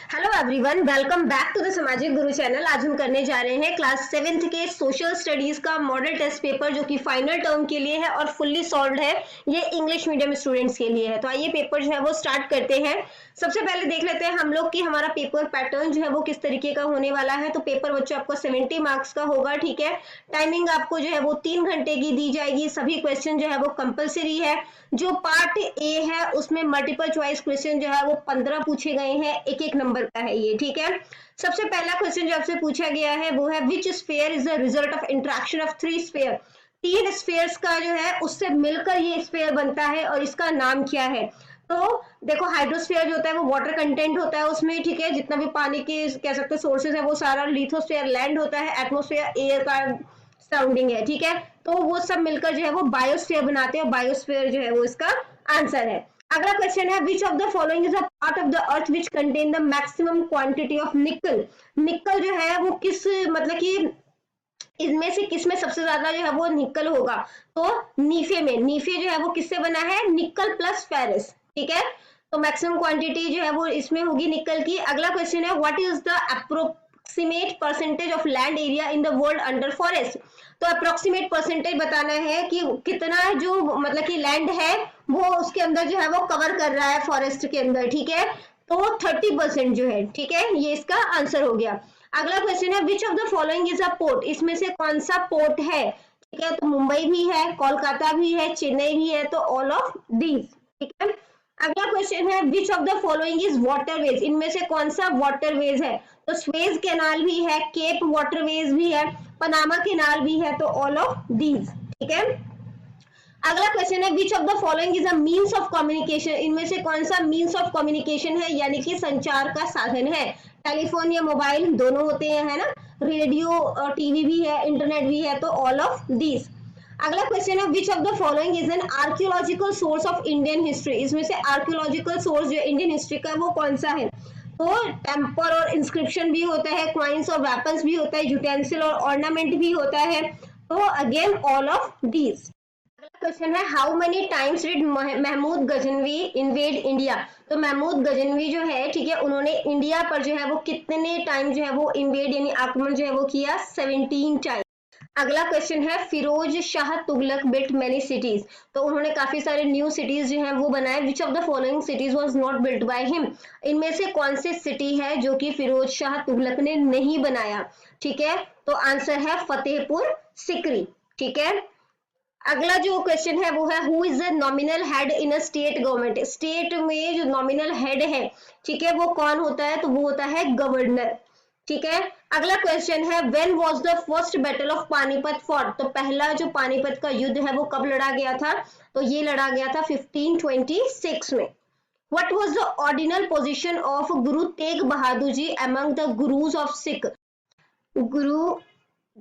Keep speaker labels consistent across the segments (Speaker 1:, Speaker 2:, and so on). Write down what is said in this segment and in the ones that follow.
Speaker 1: Hello everyone, welcome back to the Samajik Guru channel. आज हम करने जा रहे हैं क्लास 7th के सोशल स्टडीज का मॉडल टेस्ट पेपर, जो कि फाइनल टर्म के लिए है और फुल्ली सॉल्व्ड है। ये इंग्लिश मीडियम स्टूडेंट्स के लिए है। तो आइए पेपर जो है वो स्टार्ट करते हैं। सबसे पहले देख लेते हैं हम लोग कि हमारा पेपर पैटर्न जो है वो किस तरीके का होने वाला है। तो पेपर बच्चों आपको 70 मार्क्स का होगा, ठीक है। टाइमिंग आपको जो है वो 3 घंटे की दी जाएगी। सभी क्वेश्चन जो है वो कंपलसरी है। जो पार्ट ए है उसमें मल्टीपल चॉइस क्वेश्चन जो है वो 15 पूछे गए हैं, एक एक नंबर का है ये, ठीक है। सबसे पहला क्वेश्चन जो आपसे पूछा गया है वो है which sphere is the result of interaction of 3 sphere. 3 spheres का जो है उससे मिलकर ये स्फीयर बनता है और इसका नाम क्या है। तो देखो, हाइड्रोस्फीयर जो होता है वो वाटर कंटेंट होता है उसमें, ठीक है। जितना भी पानी के कह सकते हैं सोर्सेज है वो सारा। लिथोस्फीयर लैंड होता है, एटमोस्फीयर एयर का सराउंडिंग है, ठीक है। तो वो सब मिलकर जो है वो बायोस्फीयर बनाते हैं और बायोस्फीयर जो है वो इसका आंसर है। अगला क्वेश्चन है which of the following is a part of the earth which contain the maximum quantity of निकल। निकल जो है वो किस, मतलब कि इनमें से किस में सबसे ज्यादा जो है वो निकल होगा। तो नीफे में। नीफे जो है वो किससे बना है, निकल प्लस फेरस, ठीक है। तो मैक्सिमम क्वांटिटी जो है वो इसमें होगी निकल की। अगला क्वेश्चन है what is the approximate percentage of land area in the world under forest. तो अप्रोक्सीमेट परसेंटेज बताना है कि कितना जो मतलब कि लैंड है वो उसके अंदर जो है वो कवर कर रहा है फॉरेस्ट के अंदर, ठीक है। तो 30% जो है, ठीक है, ये इसका आंसर हो गया। अगला क्वेश्चन है which of the following is a port. इसमें से कौन सा पोर्ट है, ठीक है। तो मुंबई भी है, कोलकाता भी है, चेन्नई भी है, तो ऑल ऑफ दीज, ठीक है। अगला क्वेश्चन है which of the following is waterways. इनमें से कौन सा वाटरवेज है। तो स्वेज कैनाल भी है, केप वाटरवेज भी है, पनामा कैनाल भी है, तो ऑल ऑफ दीज, ठीक है। अगला क्वेश्चन है which of the following is a means of communication. इनमें से कौन सा मीन्स ऑफ कम्युनिकेशन है, यानी कि संचार का साधन है। टेलीफोन या मोबाइल दोनों होते हैं, है ना। रेडियो और टीवी भी है, इंटरनेट भी है, तो ऑल ऑफ दीज। अगला क्वेश्चन है which of the following is an archaeological source of Indian history. इसमें से आर्कियोलॉजिकल सोर्स जो इंडियन हिस्ट्री का वो कौन सा है। तो टेम्पर और इंस्क्रिप्शन भी होता है, क्वाइंस और वेपन्स भी होता है, यूटेंसिल और ऑर्नामेंट भी होता है, तो again all of these. Question है how many times did Mahmud Ghaznavi invade India. तो महमूद गजनवी जो है, ठीक है, उन्होंने इंडिया पर जो है वो कितने टाइम जो है वो इन्वेड यानी आक्रमण जो है वो किया, 17 टाइम। अगला क्वेश्चन है Firoz Shah Tughlaq built many cities. तो उन्होंने काफी सारे न्यू सिटीज जो है वो बनाए। Which of the following cities was not built by him. इनमें से कौन सी सिटी है जो कि फिरोज शाह तुगलक ने नहीं बनाया, ठीक है। तो आंसर है फतेहपुर सिकरी, ठीक है। अगला जो क्वेश्चन है वो है who is the nominal head in a state government. State में जो नॉमिनल हेड है, ठीक है, वो कौन होता है, तो वो होता है गवर्नर, ठीक है। अगला क्वेश्चन है when was the first battle of Panipat fought. तो पहला जो पानीपत का युद्ध है वो कब लड़ा गया था, तो ये लड़ा गया था 1526 में। What was the ordinal position of Guru Tegh Bahadur ji among the gurus of Sikh. गुरु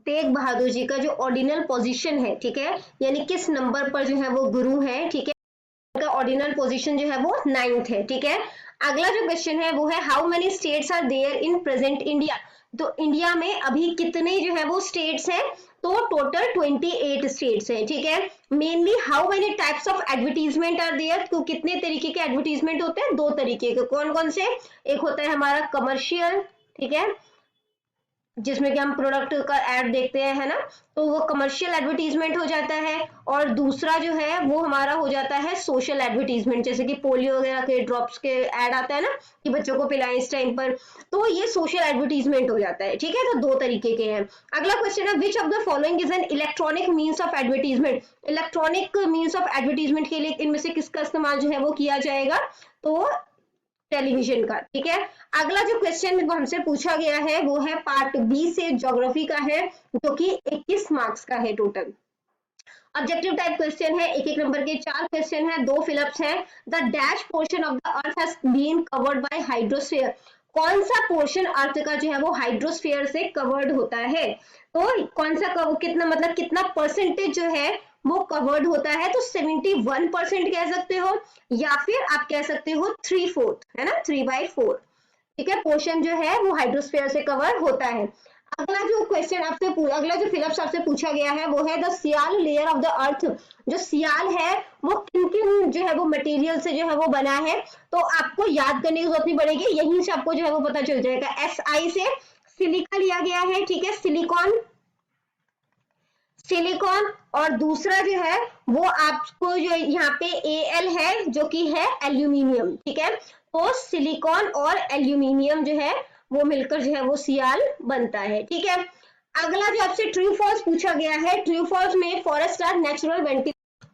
Speaker 1: तेग बहादुर जी का जो ऑर्डिनल पोजीशन है, ठीक है, यानी किस नंबर पर जो है वो गुरु है, ठीक है, उनका ऑर्डिनल पोजीशन जो है वो 9th है, ठीक है। अगला जो क्वेश्चन है वो है how many states are there in present India. तो इंडिया में अभी कितने जो है वो स्टेट्स हैं, तो टोटल 28 स्टेट्स हैं, ठीक है। Mainly how many types of advertisement are there. तो कितने तरीके के एडवर्टीजमेंट होते हैं, 2 तरीके के। कौन कौन से, एक होता है हमारा कमर्शियल, ठीक है, जिसमें कि हम प्रोडक्ट का ऐड देखते हैं, है ना, तो वो कमर्शियल एडवर्टीजमेंट हो जाता है। और दूसरा जो है वो हमारा हो जाता है सोशल एडवर्टीजमेंट, जैसे कि पोलियो वगैरह के ड्रॉप्स के ऐड आता है ना कि बच्चों को पिलाएं इस टाइम पर, तो ये सोशल एडवर्टीजमेंट हो जाता है, ठीक है। तो 2 तरीके के हैं। अगला क्वेश्चन है which of the following is an electronic means of advertisement. Electronic means of advertisement के लिए इनमें से किसका इस्तेमाल जो है वो किया जाएगा, तो टेलीविजन का, ठीक है। अगला जो क्वेश्चन हमसे पूछा गया है वो है पार्ट बी से ज्योग्राफी का है, जो कि 21 मार्क्स का है टोटल। ऑब्जेक्टिव टाइप क्वेश्चन है, एक एक नंबर के 4 क्वेश्चन है, 2 फिलअप्स हैं। The dash portion of the earth has been covered by hydrosphere. कौन सा पोर्शन अर्थ का जो है वो हाइड्रोस्फीयर से कवर्ड होता है। तो कौन सा कितना, मतलब कितना परसेंटेज जो है वो कवर्ड होता है, तो 71% कह सकते हो, या फिर आप कह सकते हो 3/4, है ना, 3/4, ठीक है, पोर्शन जो है वो हाइड्रोस्फीयर से कवर होता है। अगला जो क्वेश्चन आपसे अगला जो फिलअप आपसे पूछा गया है वो है the sial layer of the earth. जो सियाल है वो किन किन जो है वो मटेरियल से जो है वो बना है, तो आपको याद करने की जरूरत नहीं पड़ेगी, यहीं से आपको जो है वो पता चल जाएगा। SI से सिलिका लिया गया है, ठीक है, सिलिकॉन, सिलिकॉन। और दूसरा जो है वो आपको जो यहाँ पे Al है जो कि है एल्यूमिनियम, ठीक है। तो सिलिकॉन और एल्यूमिनियम जो है वो मिलकर जो है वो सियाल बनता है, ठीक है। अगला जो आपसे ट्रू फॉल्स पूछा गया है, ट्रू फॉल्स में फॉरेस्ट आर नेचुरल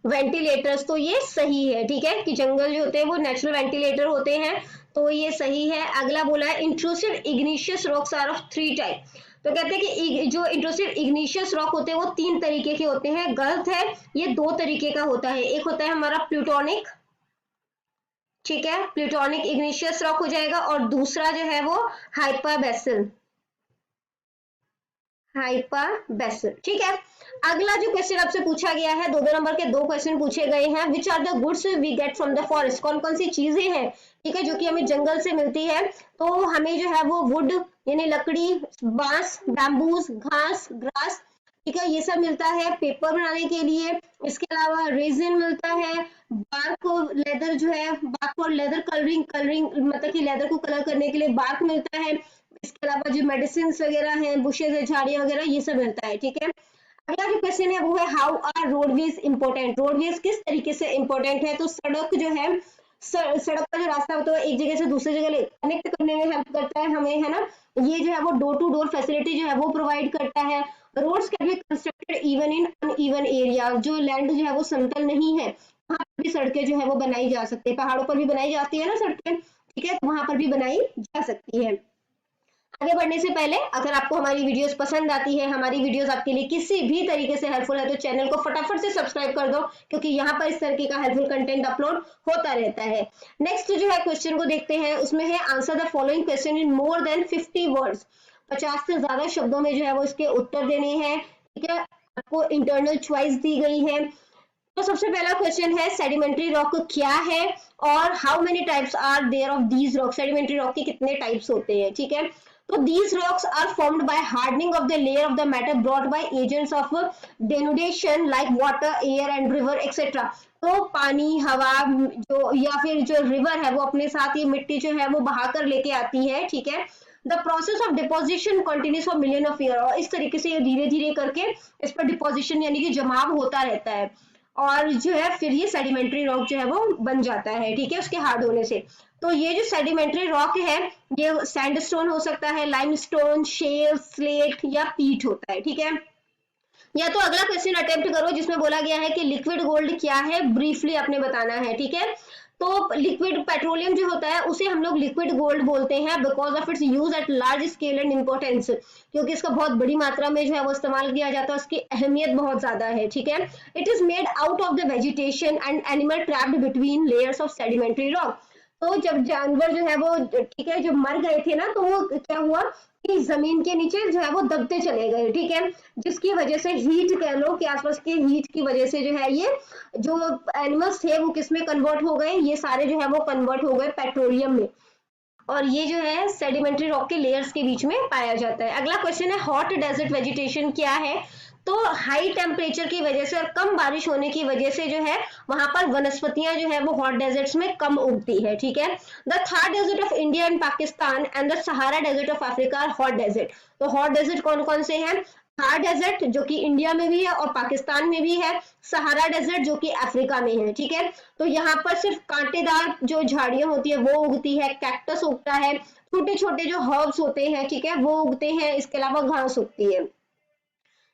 Speaker 1: वेंटिलेटर्स, तो ये सही है, ठीक है, कि जंगल जो होते हैं वो नेचुरल वेंटिलेटर होते हैं, तो ये सही है। अगला बोला है intrusive igneous rocks are of 3 type, तो कहते हैं कि जो इंट्रूसिव इग्निशियस रॉक होते हैं वो 3 तरीके के होते हैं। गलत है, ये 2 तरीके का होता है। एक होता है हमारा प्लूटोनिक, ठीक है, प्लूटोनिक इग्निशियस रॉक हो जाएगा, और दूसरा जो है वो हाइपरबेसल, हाइपरबेसल, ठीक है। अगला जो क्वेश्चन आपसे पूछा गया है, 2 नंबर के 2 क्वेश्चन पूछे गए हैं। Which are the goods we get from the forest, कौन कौन सी चीजें हैं, ठीक है, जो कि हमें जंगल से मिलती है। तो हमें जो है वो वुड यानी लकड़ी, बांस, बैम्बूज, घास, ग्रास, ठीक है, ये सब मिलता है पेपर बनाने के लिए। इसके अलावा रेजिन मिलता है, बार्क, लेदर जो है, बार्क और लेदर कलरिंग, मतलब कि लेदर को कलर करने के लिए बार्क मिलता है। इसके अलावा जो मेडिसिन वगैरह हैं, बुशेज है, झाड़ियां वगैरह, ये सब मिलता है, ठीक है। अगला जो क्वेश्चन है वो है how are roadways important, roadways किस तरीके से इंपॉर्टेंट है। तो सड़क जो है, सड़क का जो रास्ता होता है एक जगह से दूसरी जगह कनेक्ट करने में हेल्प करता है हमें, है ना। ये जो है वो डोर टू डोर फैसिलिटी जो है वो प्रोवाइड करता है। Roads can be constructed even in uneven area, जो लैंड जो है वो समतल नहीं है वहां पर भी सड़कें जो है वो बनाई जा सकती है। पहाड़ों पर भी बनाई जाती है ना सड़कें, ठीक है, वहां पर भी बनाई जा सकती है। आगे बढ़ने से पहले अगर आपको हमारी वीडियोस पसंद आती है, हमारी वीडियोस आपके लिए किसी भी तरीके से हेल्पफुल है, तो चैनल को फटाफट से सब्सक्राइब कर दो, क्योंकि यहाँ पर इस तरीके का हेल्पफुल कंटेंट अपलोड होता रहता है। नेक्स्ट जो है क्वेश्चन को देखते हैं, उसमें है answer the following question in more than 50 words, 50 से ज्यादा शब्दों में जो है वो इसके उत्तर देने हैं, ठीक है। आपको इंटरनल चॉइस दी गई है। तो सबसे पहला क्वेश्चन है सेडिमेंट्री रॉक क्या है और how many types are there of these rock, sedimentary rock के कितने टाइप्स होते हैं, ठीक है। तो these rocks are formed by hardening of the layer of the matter brought by agents of denudation like water, air and river etc. तो पानी, हवा जो या फिर जो रिवर है वो अपने साथ ये मिट्टी जो है वो बहाकर लेके आती है, ठीक है। The process of deposition continuous for million of year, और इस तरीके से ये धीरे धीरे करके इस पर डिपोजिशन यानी कि जमाव होता रहता है, और जो है फिर ये सेडिमेंट्री रॉक जो है वो बन जाता है, ठीक है, उसके हार्ड होने से। तो ये जो सेडिमेंट्री रॉक है ये सैंडस्टोन हो सकता है, लाइमस्टोन, शेल, स्लेट या पीट होता है, ठीक है। या तो अगला क्वेश्चन अटेम्प्ट करो जिसमें बोला गया है कि लिक्विड गोल्ड क्या है, ब्रीफली आपने बताना है, ठीक है। तो लिक्विड पेट्रोलियम जो होता है उसे हम लोग लिक्विड गोल्ड बोलते हैं because of its use at large scale and importance, क्योंकि इसका बहुत बड़ी मात्रा में जो है वो इस्तेमाल किया जाता है, उसकी अहमियत बहुत ज्यादा है, ठीक है। It is made out of the vegetation and animal trapped between layers of sedimentary rock. तो जब जानवर जो है वो, ठीक है, जो मर गए थे ना, तो वो क्या हुआ कि जमीन के नीचे जो है वो दबते चले गए, ठीक है, जिसकी वजह से हीट कह लो कि आसपास के हीट की वजह से जो है ये जो एनिमल्स थे वो किस में कन्वर्ट हो गए, ये सारे जो है वो कन्वर्ट हो गए पेट्रोलियम में, और ये जो है सेडिमेंट्री रॉक के लेयर्स के बीच में पाया जाता है। अगला क्वेश्चन है हॉट डेजर्ट वेजिटेशन क्या है। तो हाई टेम्परेचर की वजह से और कम बारिश होने की वजह से जो है वहां पर वनस्पतियां जो है वो हॉट डेजर्ट्स में कम उगती है, ठीक है। The Thar desert of India and Pakistan and the Sahara desert of Africa are hot desert. तो हॉट डेजर्ट कौन कौन से हैं, थार डेजर्ट जो कि इंडिया में भी है और पाकिस्तान में भी है, सहारा डेजर्ट जो कि अफ्रीका में है, ठीक है। तो यहाँ पर सिर्फ कांटेदार जो झाड़ियां होती है वो उगती है, कैक्टस उगता है, छोटे छोटे जो हर्ब्स होते हैं, ठीक है, वो उगते हैं, इसके अलावा घास उगती है।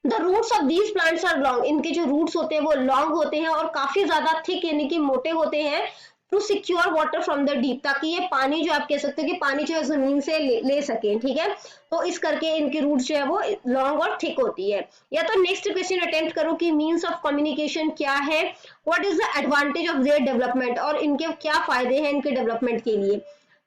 Speaker 1: The roots of these plants are long, इनके जो रूट्स होते हैं वो लॉन्ग होते हैं और काफी ज्यादा थिक यानी कि मोटे होते हैं, to secure water from the deep, ताकि ये पानी जो आप कह सकते हो कि पानी जो है जमीन से ले सके, ठीक है। तो इस करके इनकी रूट्स जो है वो लॉन्ग और थिक होती है। या तो नेक्स्ट क्वेश्चन अटेम्प्ट करो कि मीन्स ऑफ कम्युनिकेशन क्या है, what is the advantage of their development, और इनके क्या फायदे हैं इनके डेवलपमेंट के लिए।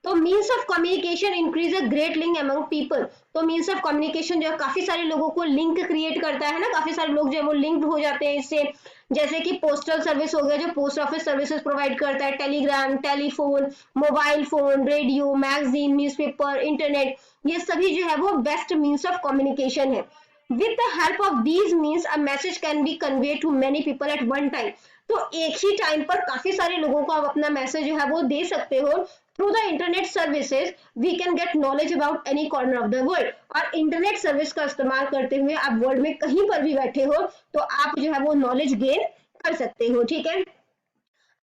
Speaker 1: तो means of communication increase a great link among people. तो मीन्स ऑफ कम्युनिकेशन जो काफी सारे लोगों को लिंक क्रिएट करता है ना, काफी सारे लोग जो है वो लिंक्ड हो जाते हैं इससे, जैसे कि पोस्टल सर्विस हो गया, जो पोस्ट ऑफिस सर्विसेज प्रोवाइड करता है, telegram, telephone, mobile phone, radio, magazine, newspaper, internet, ये सभी जो है वो बेस्ट मीन्स ऑफ कम्युनिकेशन है। With the help of these means a message can be convey to many people at one time. तो एक ही टाइम पर काफी सारे लोगों को आप अपना मैसेज जो है वो दे सकते हो। Through the internet services we can get knowledge about any corner of the world. और इंटरनेट सर्विस का इस्तेमाल करते हुए आप वर्ल्ड में कहीं पर भी बैठे हो तो आप जो है वो नॉलेज गेन कर सकते हो। ठीक है,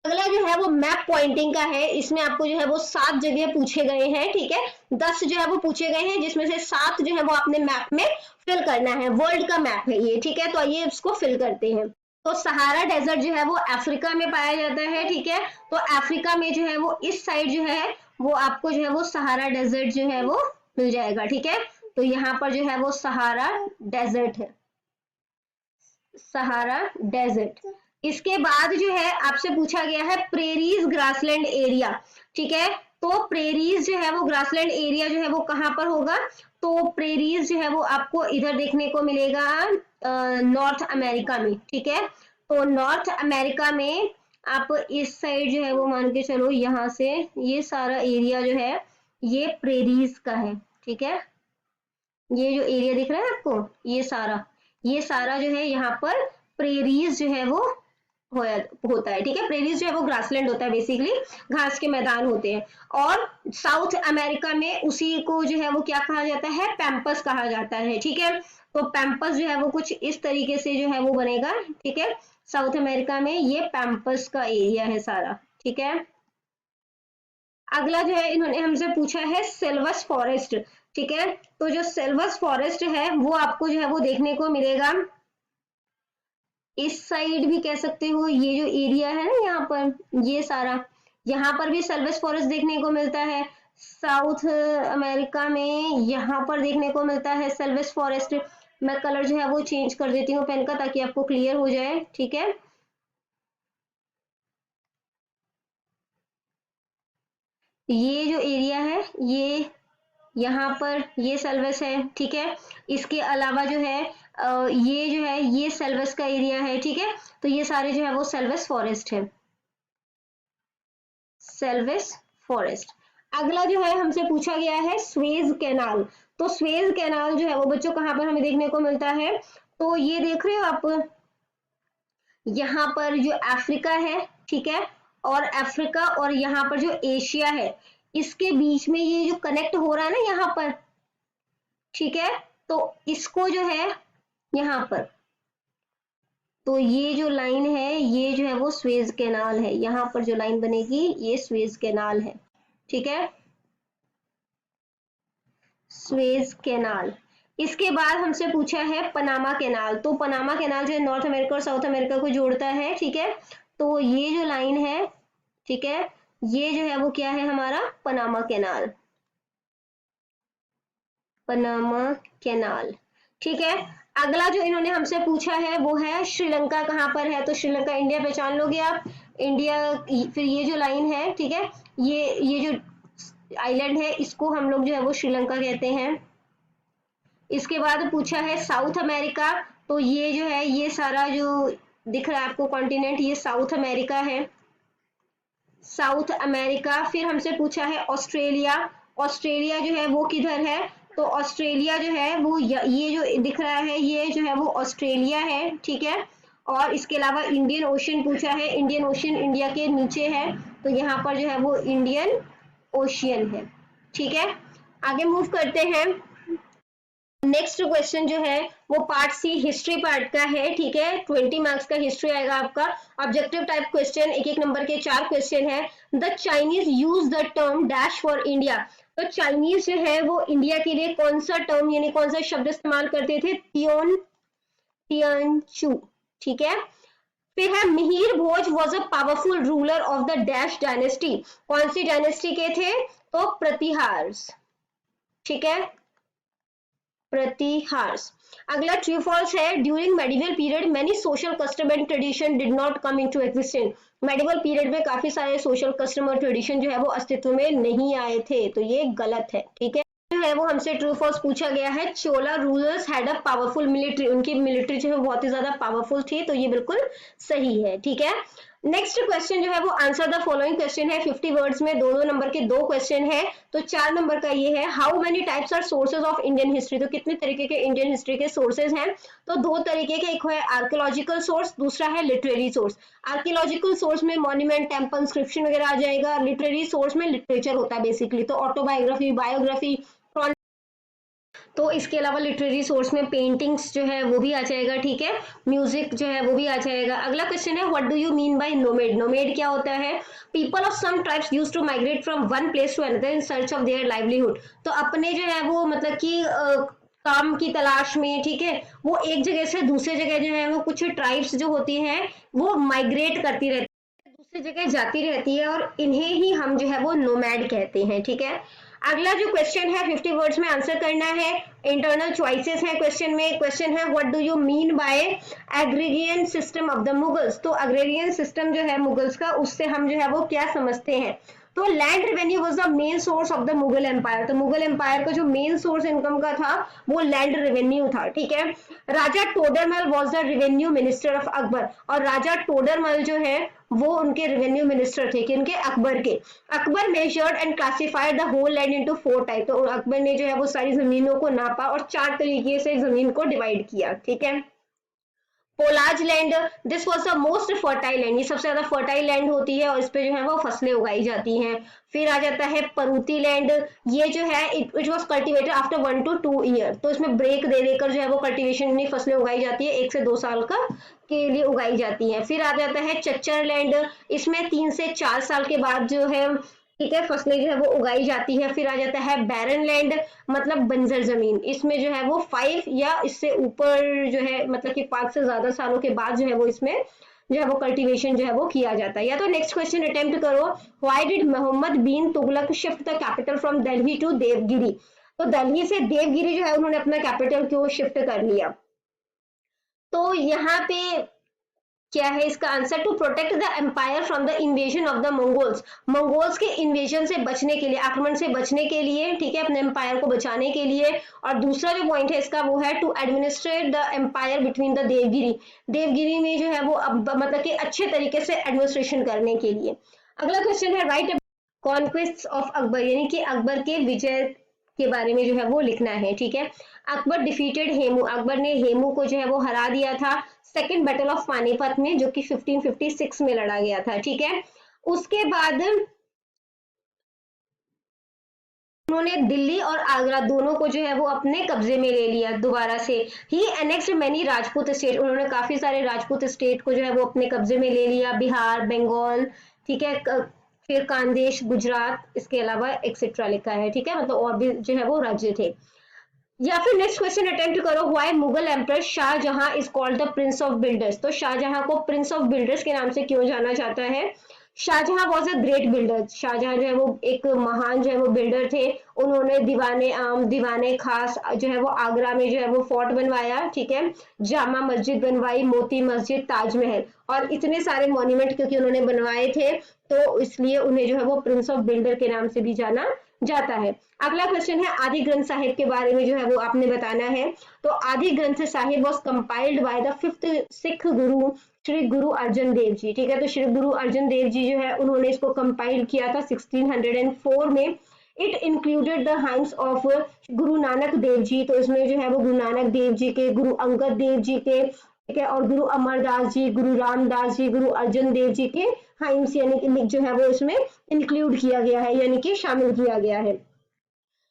Speaker 1: अगला जो है वो मैप पॉइंटिंग का है। इसमें आपको जो है वो 7 जगह पूछे गए हैं। ठीक है, 10 जो है वो पूछे गए हैं, जिसमें से 7 जो है वो आपने मैप में फिल करना है। वर्ल्ड का मैप है ये। ठीक है, तो आइए इसको फिल करते हैं। तो सहारा डेजर्ट जो है वो अफ्रीका में पाया जाता है। ठीक है, तो अफ्रीका में जो है वो इस साइड जो है वो आपको जो है वो सहारा डेजर्ट जो है वो मिल जाएगा। ठीक है, तो यहाँ पर जो है वो सहारा डेजर्ट है, सहारा डेजर्ट। इसके बाद जो है आपसे पूछा गया है प्रेरीज ग्रासलैंड एरिया। ठीक है, तो प्रेरीज जो है वो ग्रासलैंड एरिया जो है वो कहाँ पर होगा? तो प्रेरीज जो है वो आपको इधर देखने को मिलेगा नॉर्थ अमेरिका में। ठीक है, तो नॉर्थ अमेरिका में आप इस साइड जो है वो मान के चलो, यहाँ से ये सारा एरिया जो है ये प्रेरीज का है। ठीक है, ये जो एरिया दिख रहा है आपको, ये सारा जो है यहाँ पर प्रेरीज जो है वो होता है। ठीक है, प्रेरीज जो है वो ग्रासलैंड होता है, बेसिकली घास के मैदान होते हैं। और साउथ अमेरिका में उसी को जो है वो क्या कहा जाता है? पैम्पस कहा जाता है। ठीक है, तो पैम्पस जो है वो कुछ इस तरीके से जो है वो बनेगा। ठीक है, साउथ अमेरिका में ये पैम्पस का एरिया है सारा। ठीक है, अगला जो है इन्होंने हमसे पूछा है सिल्वस फॉरेस्ट। ठीक है, तो जो सिल्वस फॉरेस्ट है वो आपको जो है वो देखने को मिलेगा इस साइड भी कह सकते हो। ये जो एरिया है ना यहाँ पर, ये सारा, यहाँ पर भी सिल्वस फॉरेस्ट देखने को मिलता है। साउथ अमेरिका में यहाँ पर देखने को मिलता है सिल्वस फॉरेस्ट। मैं कलर जो है वो चेंज कर देती हूँ पेन का, ताकि आपको क्लियर हो जाए। ठीक है, ये जो एरिया है ये यहाँ पर ये सिल्वस है। ठीक है, इसके अलावा जो है ये जो है ये सिल्वस का एरिया है। ठीक है, तो ये सारे जो है वो सिल्वस फॉरेस्ट है, सिल्वस फॉरेस्ट। अगला जो है हमसे पूछा गया है स्वेज कैनाल। तो स्वेज कैनाल जो है वो बच्चों कहाँ पर हमें देखने को मिलता है? तो ये देख रहे हो आप, यहाँ पर जो अफ्रीका है, ठीक है, और अफ्रीका और यहाँ पर जो एशिया है, इसके बीच में ये जो कनेक्ट हो रहा है ना यहाँ पर, ठीक है, तो इसको जो है यहाँ पर, तो ये जो लाइन है ये जो है वो स्वेज कैनाल है। यहाँ पर जो लाइन बनेगी ये स्वेज कैनाल है। ठीक है, स्वेज कैनाल। इसके बाद हमसे पूछा है पनामा कैनाल। तो पनामा कैनाल जो है नॉर्थ अमेरिका और साउथ अमेरिका को जोड़ता है। ठीक है, तो ये जो लाइन है, ठीक है, ये जो है वो क्या है हमारा? Panama canal, Panama canal. ठीक है, अगला जो इन्होंने हमसे पूछा है वो है श्रीलंका कहाँ पर है? तो श्रीलंका इंडिया पहचान लोगे आप, इंडिया। फिर ये जो लाइन है, ठीक है, ये जो आइलैंड है इसको हम लोग जो है वो श्रीलंका कहते हैं। इसके बाद पूछा है साउथ अमेरिका। तो ये जो है ये सारा जो दिख रहा है आपको कॉन्टिनेंट, ये साउथ अमेरिका है, साउथ अमेरिका। फिर हमसे पूछा है ऑस्ट्रेलिया। ऑस्ट्रेलिया जो है वो किधर है? तो ऑस्ट्रेलिया जो है वो ये जो दिख रहा है ये जो है वो ऑस्ट्रेलिया है। ठीक है, और इसके अलावा इंडियन ओशन पूछा है। इंडियन ओशन इंडिया के नीचे है, तो यहाँ पर जो है वो इंडियन ओशियन है। ठीक है, आगे मूव करते हैं। नेक्स्ट क्वेश्चन जो है वो पार्ट सी हिस्ट्री पार्ट का है। ठीक है, 20 मार्क्स का हिस्ट्री आएगा आपका। ऑब्जेक्टिव टाइप क्वेश्चन, एक एक नंबर के 4 क्वेश्चन है। The Chinese use the term dash for India. तो चाइनीज जो है वो इंडिया के लिए कौन सा टर्म यानी कौन सा शब्द इस्तेमाल करते थे? तियानचू। ठीक है, फिर है Mihir Bhoj was a powerful ruler of the dash dynasty. कौन सी डायनेस्टी के थे? तो प्रतिहार्स। ठीक है, प्रतिहार्स। अगला ट्रू फॉल्स है, during medieval period many social custom and tradition did not come into existence. Medieval period में काफी सारे सोशल कस्टम और ट्रेडिशन जो है वो अस्तित्व में नहीं आए थे, तो ये गलत है। ठीक है, जो है वो हमसे ट्रू फॉल्स पूछा गया है। Chola rulers had a powerful military, उनकी मिलिट्री जो है बहुत ही ज्यादा पावरफुल थी, तो ये बिल्कुल सही है। ठीक है, नेक्स्ट क्वेश्चन जो है वो आंसर द फॉलोइंग क्वेश्चन है। 50 वर्ड्स में दो दो नंबर के दो क्वेश्चन है। तो 4 नंबर का ये है, how many types are sources of Indian history, तो कितने तरीके के इंडियन हिस्ट्री के सोर्सेज हैं। तो दो तरीके के, एक है आर्कियोलॉजिकल सोर्स, दूसरा है लिटरेरी सोर्स। आर्कियोलॉजिकल सोर्स में मॉन्यूमेंट, टेम्पल, इंस्क्रिप्शन वगैरह आ जाएगा। लिटरेरी सोर्स में लिटरेचर होता है बेसिकली, तो ऑटोबायोग्राफी, बायोग्राफी, तो इसके अलावा लिटरेरी सोर्स में पेंटिंग्स जो है वो भी आ जाएगा। ठीक है, म्यूजिक जो है वो भी आ जाएगा। अगला क्वेश्चन है, what do you mean by nomad, nomad क्या होता है। People of some tribes used to migrate from one place to another in search of their livelihood, तो अपने जो है वो मतलब कि काम की तलाश में, ठीक है, वो एक जगह से दूसरे जगह जो है वो कुछ ट्राइब्स जो होती हैं वो माइग्रेट करती रहती है, दूसरी जगह जाती रहती है, और इन्हें ही हम जो है वो नोमैड कहते हैं। ठीक है, अगला जो क्वेश्चन है 50 वर्ड्स में आंसर करना है। इंटरनल चॉइसेस है क्वेश्चन में। क्वेश्चन है, what do you mean bye agrarian system of the Mughals, तो एग्रेरियन सिस्टम जो है मुगल्स का, उससे हम जो है वो क्या समझते हैं। तो land revenue was the main source of the Mughal empire, तो मुगल एम्पायर का जो मेन सोर्स इनकम का था वो लैंड रेवेन्यू था। ठीक है, Raja Todarmal was the revenue minister of Akbar, और राजा टोडरमल जो है वो उनके रेवेन्यू मिनिस्टर थे, किनके, अकबर के। Akbar measured and classified the whole land into 4 type, तो अकबर ने जो है वो सारी जमीनों को नापा और 4 तरीके से जमीन को डिवाइड किया। ठीक है, Polaj land, this was the most fertile land, ये सबसे ज्यादा फर्टाइल लैंड होती है और इस पे जो है वो फसलें उगाई जाती हैं। फिर आ जाता है परूती लैंड, ये जो है it was cultivated after 1 to 2 year, तो इसमें ब्रेक दे देकर जो है वो कल्टीवेशन में फसलें उगाई जाती है, 1 से 2 साल का के लिए उगाई जाती है। फिर आ जाता है चच्चर लैंड, इसमें 3 से 4 साल के बाद जो है, ठीक है, फसलें जो है वो उगाई जाती है। फिर आ जाता है बैरन लैंड, मतलब बंजर जमीन, इसमें जो है वो 5 या इससे ऊपर जो है मतलब कि 5 से ज्यादा सालों के बाद जो है वो इसमें जो है वो कल्टीवेशन जो है वो किया जाता है। या तो नेक्स्ट क्वेश्चन अटेम्प्ट करो, why did Mohammad bin Tughlaq shift the capital from Delhi to Devagiri, तो दिल्ली से देवगिरी जो है उन्होंने अपना कैपिटल क्यों शिफ्ट कर लिया। तो यहाँ पे क्या है इसका answer, to protect the empire from the invasion of the Mongols, Mongols के इन्वेजन से बचने के लिए, आक्रमण से बचने के लिए, ठीक है, अपने एम्पायर को बचाने के लिए। और दूसरा जो पॉइंट है इसका वो है to administrate the empire between the Devagiri, Devagiri में जो है वो अब मतलब कि अच्छे तरीके से एडमिनिस्ट्रेशन करने के लिए। अगला क्वेश्चन है, राइट कॉन्क्वेस्ट ऑफ अकबर, यानी कि अकबर के विजय के बारे में जो है वो लिखना है। ठीक है, अकबर डिफीटेड हेमू, अकबर ने हेमू को जो है वो हरा दिया था सेकेंड बैटल ऑफ पानीपत में, जो कि 1556 में लड़ा गया था। ठीक है, उसके बाद उन्होंने दिल्ली और आगरा दोनों को जो है वो अपने कब्जे में ले लिया दोबारा से। ही एनेक्स्ड मेनी राजपूत स्टेट, उन्होंने काफी सारे राजपूत स्टेट को जो है वो अपने कब्जे में ले लिया, बिहार, बंगाल, ठीक है, फिर कांदेश, गुजरात, इसके अलावा एक्सेट्रा लिखा है। ठीक है, मतलब और भी जो है वो राज्य थे। या फिर नेक्स्ट क्वेश्चन अटेम्प्ट करो, why Mughal emperor Shahjahan is called the prince of builders, तो शाहजहां को प्रिंस ऑफ बिल्डर्स के नाम से क्यों जाना जाता है। Shahjahan was a great builder, Shahjahan जो है वो एक महान जो है वो बिल्डर थे। उन्होंने दीवाने आम, दीवाने खास जो है वो आगरा में जो है वो फोर्ट बनवाया, ठीक है, जामा मस्जिद बनवाई, मोती मस्जिद, ताजमहल, और इतने सारे मॉन्यूमेंट क्योंकि उन्होंने बनवाए थे, तो इसलिए उन्हें जो है वो प्रिंस ऑफ बिल्डर के नाम से भी जाना जाता है। अगला क्वेश्चन है, आदि ग्रंथ साहिब के बारे में जो है वो आपने बताना है। तो आदि Granth Sahib was compiled by the 5th Sikh गुरु श्री गुरु अर्जन देव जी। ठीक है, तो श्री गुरु अर्जन देव जी जो है उन्होंने इसको कंपाइल किया था 1604 में। It included the hymns of Guru Nanak Dev ji, तो इसमें जो है वो गुरु नानक देव जी के, गुरु अंगद देव जी के, ठीक है, और गुरु अमरदास जी, गुरु रामदास जी, गुरु अर्जन देव जी के हाइम्स यानी कि लिख जो है वो इसमें इंक्लूड किया गया है, यानी कि शामिल किया गया है।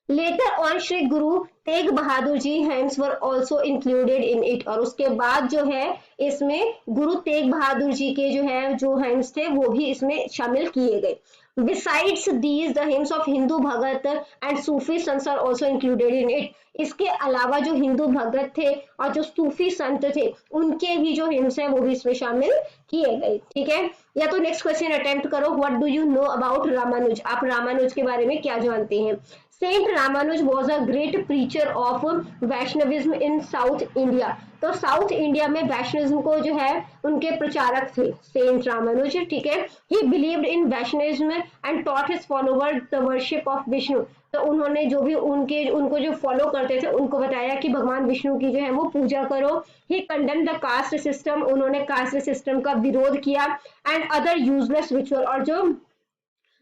Speaker 1: Letter on Shri Guru Tegh Bahadur ji hymns were also included in it, और उसके बाद जो है इसमें गुरु तेग बहादुर जी के जो है जो हेम्स थे वो भी इसमें शामिल किए गए। Besides these, the hymns of Hindu Bhagat and Sufi sons are also included in it. इसके अलावा जो हिंदू भगत थे और जो सूफी संत थे उनके भी जो हिम्स है वो भी इसमें शामिल किए गए। ठीक है, या तो नेक्स्ट क्वेश्चन अटेम्प्ट करो, what do you know about Ramanuja, आप रामानुज के बारे में क्या जानते हैं। Saint Ramanuja was a great preacher of Vaishnavism in South India. तो साउथ इंडिया में वैष्णविज्म को जो है उनके प्रचारक थे सेंट रामानुज, ठीक है। ही believed in Vaishnavism and taught his follower the worship of Vishnu. तो उन्होंने जो भी उनको जो फॉलो करते थे उनको बताया कि भगवान विष्णु की जो है वो पूजा करो। ही कंडेम द कास्ट सिस्टम, उन्होंने कास्ट सिस्टम का विरोध किया। एंड अदर यूजलेस रिचुअल, और जो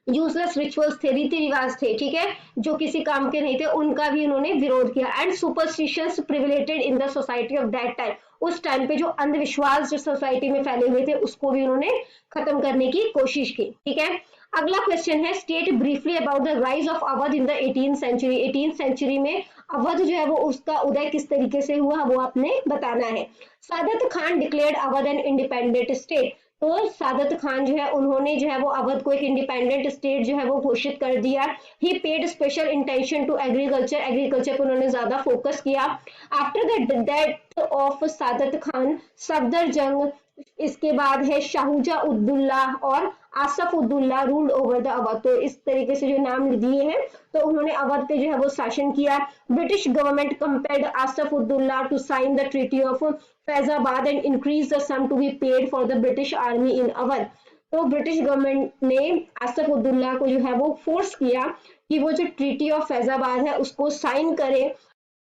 Speaker 1: यूजलेस रिचुअल्स थे, रीति रिवाज थे, ठीक है, जो किसी काम के नहीं थे, उनका भी उन्होंने विरोध किया। And superstitions prevailed in the society of that time, उस टाइम पे जो अंधविश्वास जो सोसाइटी में फैले हुए थे उसको भी उन्होंने खत्म करने की कोशिश की, ठीक है। अगला क्वेश्चन है, state briefly about the rise of Awadh in the 18th century. 18th century में अवध जो है वो उसका उदय किस तरीके से हुआ वो आपने बताना है। Saadat Khan declared Awadh an independent state. तो सादत खान जो है उन्होंने जो है वो अवध को एक इंडिपेंडेंट स्टेट जो है वो घोषित कर दिया। He paid special intention to agriculture, agriculture पर उन्होंने ज्यादा फोकस किया। After the death of Saadat Khan Safdar Jung, इसके बाद है शाहुजा उद्दुल्ला और Asaf Uddaula ruled over the Awadh. तो इस तरीके से जो नाम दिए हैं, तो उन्होंने अवध पे जो है वो शासन किया। British government compelled Asaf Uddaula to sign the treaty of Faizabad and increase the sum to be paid for the British army in Awadh. तो ब्रिटिश गवर्नमेंट ने आसफ उद्दुल्ला को जो है वो फोर्स किया कि वो जो ट्रीटी ऑफ फैजाबाद है उसको साइन करे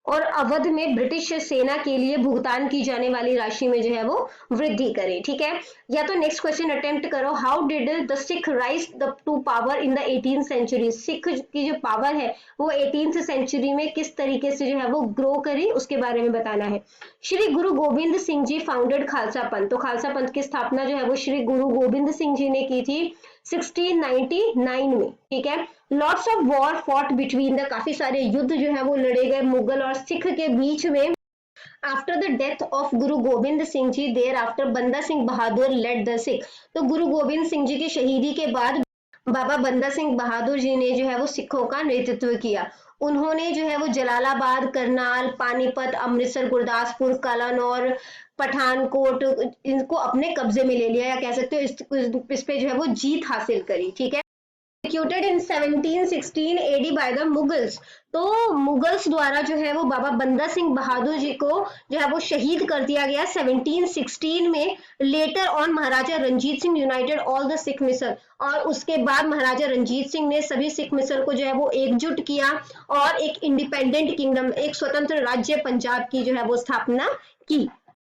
Speaker 1: और अवध में ब्रिटिश सेना के लिए भुगतान की जाने वाली राशि में जो है वो वृद्धि करे, ठीक है। या तो नेक्स्ट क्वेश्चन अटेम्प्ट करो, how did the Sikh rise to power in the 18th century. Sikh की जो पावर है वो 18th सेंचुरी में किस तरीके से जो है वो ग्रो करी, उसके बारे में बताना है। श्री गुरु गोविंद सिंह जी फाउंडेड खालसा पंथ। तो खालसा पंथ की स्थापना जो है वो श्री गुरु गोविंद सिंह जी ने की थी 1699 में, ठीक है। Lots of war fought between the, काफी सारे युद्ध जो है वो लड़े गए मुगल और सिख के बीच में। After the death of Guru Govind Singh ji, there after बंदा सिंह बहादुर लेड द सिख। तो गुरु गोविंद सिंह जी की शहीदी के बाद बाबा बंदा सिंह बहादुर जी ने जो है वो सिखों का नेतृत्व किया। उन्होंने जो है वो जलालाबाद, करनाल, पानीपत, अमृतसर, गुरदासपुर, कलानौर, पठानकोट, इनको अपने कब्जे में ले लिया, या कह सकते हो इस पे जो है वो जीत हासिल करी, ठीक है। Executed in 1716 AD by the Mughals. तो मुगल्स द्वारा जो है वो बाबा बंदा सिंह बहादुर जी को जो है वो शहीद कर दिया गया 1716 में। Later on Maharaja Ranjit Singh united all the Sikh misl, और उसके बाद महाराजा रंजीत सिंह ने सभी सिख मिसल को जो है वो एकजुट किया और एक इंडिपेंडेंट किंगडम, एक स्वतंत्र राज्य पंजाब की जो है वो स्थापना की।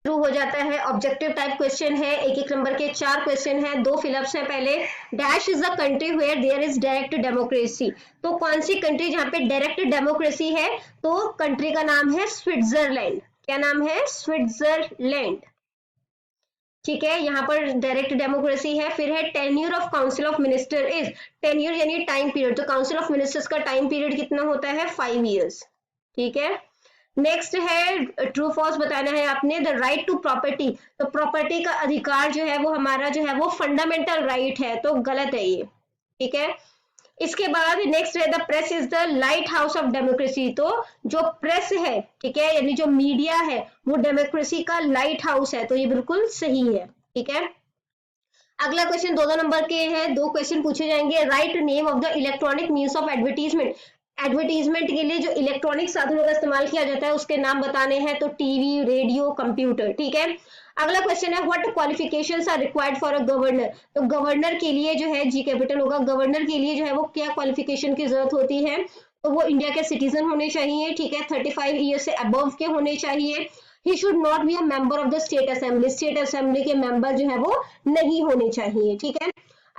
Speaker 1: शुरू हो जाता है। ऑब्जेक्टिव टाइप क्वेश्चन है, एक एक नंबर के 4 क्वेश्चन है, 2 फिलअप्स है। पहले, dash is the country where there is direct democracy. तो कौन सी कंट्री जहां पे डायरेक्ट डेमोक्रेसी है, तो कंट्री का नाम है स्विट्जरलैंड। क्या नाम है? स्विट्जरलैंड, ठीक है, यहाँ पर डायरेक्ट डेमोक्रेसी है। फिर है tenure of council of minister is, tenure यानी टाइम पीरियड, तो काउंसिल ऑफ मिनिस्टर्स का टाइम पीरियड कितना होता है? 5 ईयर्स, ठीक है। नेक्स्ट है ट्रू फॉल्स बताना है आपने। द राइट टू प्रॉपर्टी, तो प्रॉपर्टी का अधिकार जो है वो हमारा जो है वो फंडामेंटल राइट है, तो गलत है ये, ठीक है। इसके बाद नेक्स्ट है the press is the light house of democracy. तो जो प्रेस है, ठीक है, यानी जो मीडिया है वो डेमोक्रेसी का लाइट हाउस है, तो ये बिल्कुल सही है, ठीक है। अगला क्वेश्चन 2 नंबर के हैं, 2 क्वेश्चन पूछे जाएंगे। Write name of the electronic means of advertisement. Advertisement के लिए जो इलेक्ट्रॉनिक साधनों का इस्तेमाल किया जाता है उसके नाम बताने हैं, तो टीवी, रेडियो, कंप्यूटर, ठीक है। अगला क्वेश्चन है what qualifications are required for a governor. तो गवर्नर के लिए जो है, जी कैपिटल होगा, गवर्नर के लिए जो है वो क्या क्वालिफिकेशन की जरूरत होती है, तो वो इंडिया के सिटीजन होने चाहिए, ठीक है, 35 ईयर से अबव के होने चाहिए। He should not be a member of the state assembly, state assembly के मेंबर जो है वो नहीं होने चाहिए, ठीक है।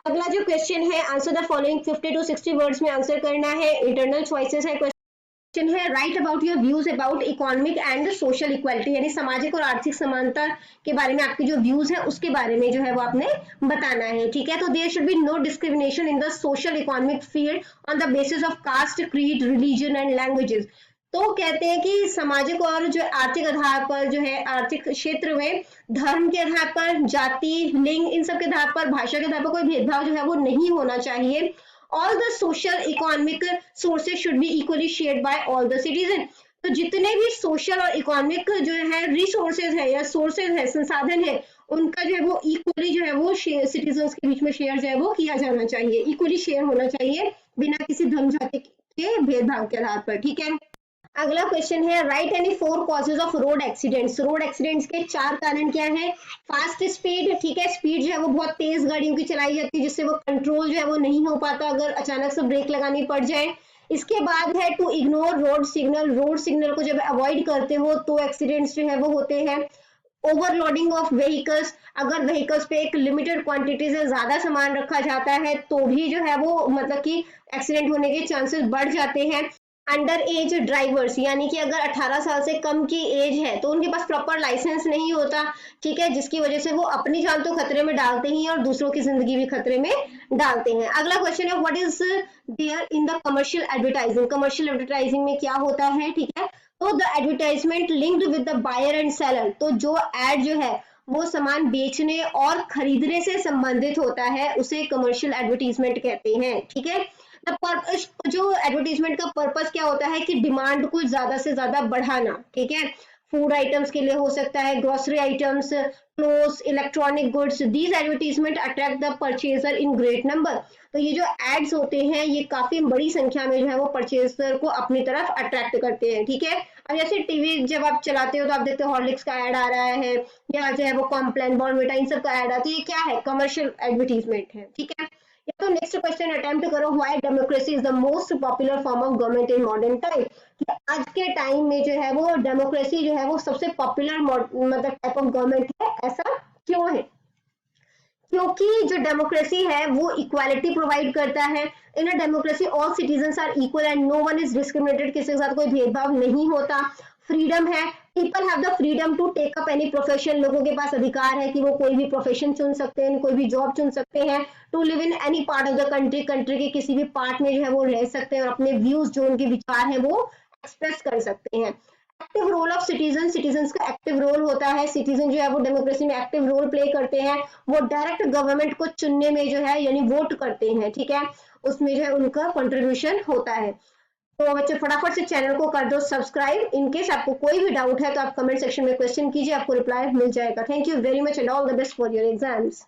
Speaker 1: अगला जो क्वेश्चन है, answer the following 50 to 60 words में आंसर करना है। इंटरनल चॉइसेस है। क्वेश्चन है right about your views about economic and social equality, यानी सामाजिक और आर्थिक समानता के बारे में आपके जो व्यूज है उसके बारे में जो है वो आपने बताना है, ठीक है। तो there should be no discrimination in the social economic field on the basis of caste, creed, religion and languages. तो कहते हैं कि सामाजिक और जो आर्थिक आधार पर जो है, आर्थिक क्षेत्र में धर्म के आधार पर, जाति, लिंग, इन सब के आधार पर, भाषा के आधार पर कोई भेदभाव जो है वो नहीं होना चाहिए। All the social economic sources should be equally shared by all the citizen. तो जितने भी सोशल और इकोनॉमिक जो है रिसोर्सेज है या सोर्सेज है, संसाधन है, उनका जो है वो इक्वली जो है वो सिटीजन के बीच में शेयर जो है वो किया जाना चाहिए, इक्वली शेयर होना चाहिए, बिना किसी धर्म जाति के भेदभाव के आधार पर, ठीक है। अगला क्वेश्चन है right any 4 causes of road accidents. Road accidents के 4 कारण क्या है? फास्ट स्पीड, ठीक है, स्पीड जो है वो बहुत तेज गाड़ियों की चलाई जाती है जिससे वो कंट्रोल जो है वो नहीं हो पाता अगर अचानक से ब्रेक लगानी पड़ जाए। इसके बाद है to ignore road signal, road signal को जब अवॉइड करते हो तो एक्सीडेंट्स जो है वो होते हैं। ओवरलोडिंग ऑफ व्हीकल्स, अगर व्हीकल्स पे एक लिमिटेड क्वांटिटी से ज्यादा सामान रखा जाता है तो भी जो है वो मतलब कि एक्सीडेंट होने के चांसेस बढ़ जाते हैं। अंडर एज ड्राइवर्स, यानी कि अगर 18 साल से कम की एज है तो उनके पास प्रॉपर लाइसेंस नहीं होता, ठीक है, जिसकी वजह से वो अपनी जान तो खतरे में डालते ही हैं और दूसरों की जिंदगी भी खतरे में डालते हैं। अगला क्वेश्चन है what is there in the commercial advertising. Commercial advertising में क्या होता है, ठीक है, तो the advertisement linked with the buyer and seller, तो जो एड जो है वो सामान बेचने और खरीदने से संबंधित होता है उसे कमर्शियल एडवर्टीजमेंट कहते हैं, ठीक है। जो एडवर्टीजमेंट का पर्पस क्या होता है कि डिमांड को ज्यादा से ज्यादा बढ़ाना, ठीक है, फूड आइटम्स के लिए हो सकता है, grocery items, clothes, electronic goods, these advertisement attract the purchaser in great number. तो ये जो एड्स होते हैं ये काफी बड़ी संख्या में जो है वो परचेजर को अपनी तरफ अट्रैक्ट करते हैं, ठीक है। अब जैसे टीवी जब आप चलाते हो तो आप देखते हो हॉर्लिक्स का ऐड आ रहा है या जो है वो कॉम्प्लान बॉर्नविटा इन सब का ऐड आता है, ये क्या है? कमर्शियल एडवर्टीजमेंट है, ठीक है। तो नेक्स्ट क्वेश्चन अटेम्प्ट करो why democracy is the most popular form of government in modern time. आज के टाइम में जो है वो डेमोक्रेसी जो है वो सबसे पॉपुलर मतलब टाइप ऑफ गवर्नमेंट है, ऐसा क्यों है? क्योंकि जो डेमोक्रेसी है वो इक्वालिटी प्रोवाइड करता है। In a democracy all citizens are equal and no one is discriminated, किसी के साथ कोई भेदभाव नहीं होता। फ्रीडम है, people have the freedom to take up any profession, लोगों के पास अधिकार है कि वो कोई भी प्रोफेशन चुन सकते हैं, कोई भी जॉब चुन सकते हैं। To live in any part of the country, country के किसी भी पार्ट में जो है वो रह सकते हैं और अपने व्यूज जो उनके विचार हैं वो एक्सप्रेस कर सकते हैं। Active role of citizen, citizen का एक्टिव रोल होता है, सिटीजन जो है वो डेमोक्रेसी में एक्टिव रोल प्ले करते हैं, वो डायरेक्ट गवर्नमेंट को चुनने में जो है यानी वोट करते हैं, ठीक है, उसमें जो है उनका कंट्रीब्यूशन होता है। तो बच्चों फटाफट से चैनल को कर दो सब्सक्राइब। इनकेस आपको कोई भी डाउट है तो आप कमेंट सेक्शन में क्वेश्चन कीजिए, आपको रिप्लाई मिल जाएगा। Thank you very much and all the best for your exams.